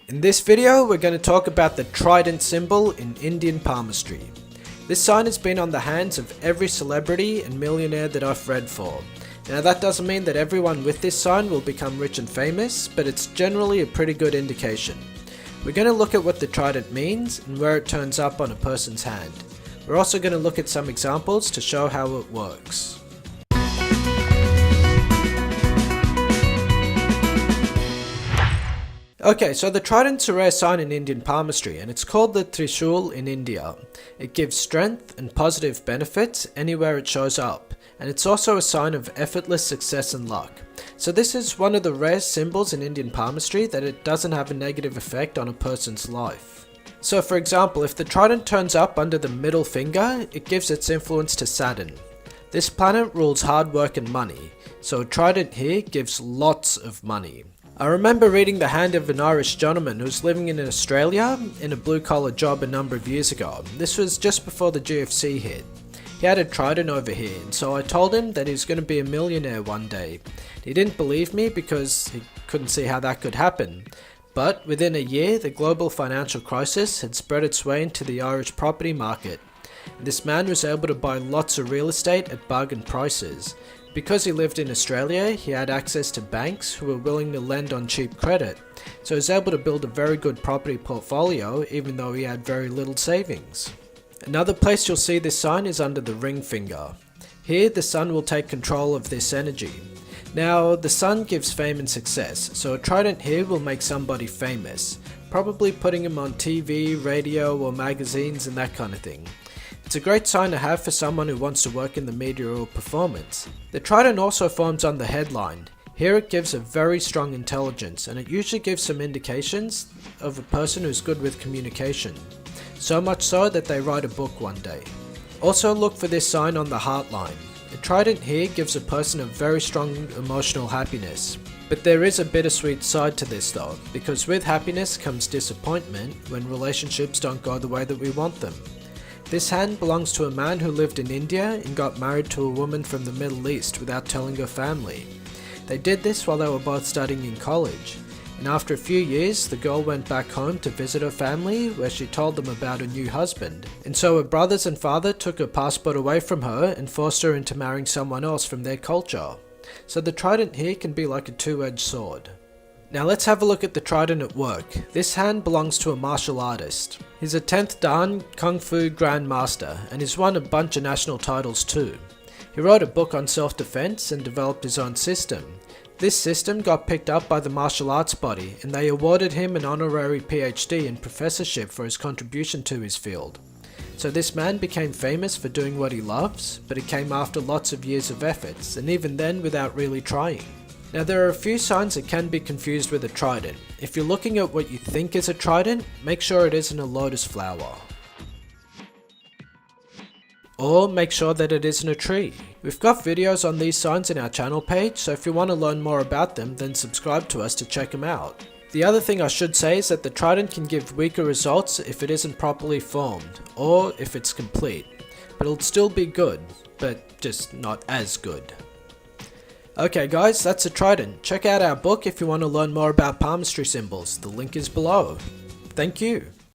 In this video, we're going to talk about the Trident symbol in Indian Palmistry. This sign has been on the hands of every celebrity and millionaire that I've read for. Now that doesn't mean that everyone with this sign will become rich and famous, but it's generally a pretty good indication. We're going to look at what the trident means and where it turns up on a person's hand. We're also going to look at some examples to show how it works. Okay, so the trident's a rare sign in Indian palmistry and it's called the Trishul in India. It gives strength and positive benefits anywhere it shows up, and it's also a sign of effortless success and luck. So this is one of the rare symbols in Indian palmistry that it doesn't have a negative effect on a person's life. So for example, if the trident turns up under the middle finger, it gives its influence to Saturn. This planet rules hard work and money, so a trident here gives lots of money. I remember reading the hand of an Irish gentleman who was living in Australia in a blue-collar job a number of years ago. This was just before the GFC hit. He had a trident over here, and so I told him that he was going to be a millionaire one day. He didn't believe me because he couldn't see how that could happen. But within a year, the global financial crisis had spread its way into the Irish property market. This man was able to buy lots of real estate at bargain prices. Because he lived in Australia, he had access to banks who were willing to lend on cheap credit, so he was able to build a very good property portfolio even though he had very little savings. Another place you'll see this sign is under the ring finger. Here the sun will take control of this energy. Now the sun gives fame and success, so a trident here will make somebody famous, probably putting him on TV, radio or magazines and that kind of thing. It's a great sign to have for someone who wants to work in the media or performance. The trident also forms on the headline. Here it gives a very strong intelligence, and it usually gives some indications of a person who's good with communication. So much so that they write a book one day. Also look for this sign on the heart line. The trident here gives a person a very strong emotional happiness. But there is a bittersweet side to this though, because with happiness comes disappointment when relationships don't go the way that we want them. This hand belongs to a man who lived in India and got married to a woman from the Middle East without telling her family. They did this while they were both studying in college, and after a few years the girl went back home to visit her family where she told them about her new husband, and so her brothers and father took her passport away from her and forced her into marrying someone else from their culture. So the trident here can be like a two-edged sword. Now let's have a look at the trident at work. This hand belongs to a martial artist. He's a 10th Dan Kung Fu Grandmaster and he's won a bunch of national titles too. He wrote a book on self-defense and developed his own system. This system got picked up by the martial arts body and they awarded him an honorary PhD and professorship for his contribution to his field. So this man became famous for doing what he loves, but it came after lots of years of efforts and even then without really trying. Now there are a few signs that can be confused with a trident. If you're looking at what you think is a trident, make sure it isn't a lotus flower. Or make sure that it isn't a tree. We've got videos on these signs in our channel page, so if you want to learn more about them, then subscribe to us to check them out. The other thing I should say is that the trident can give weaker results if it isn't properly formed, or if it's complete. But it'll still be good, but just not as good. Okay guys, that's a trident. Check out our book if you want to learn more about palmistry symbols. The link is below. Thank you.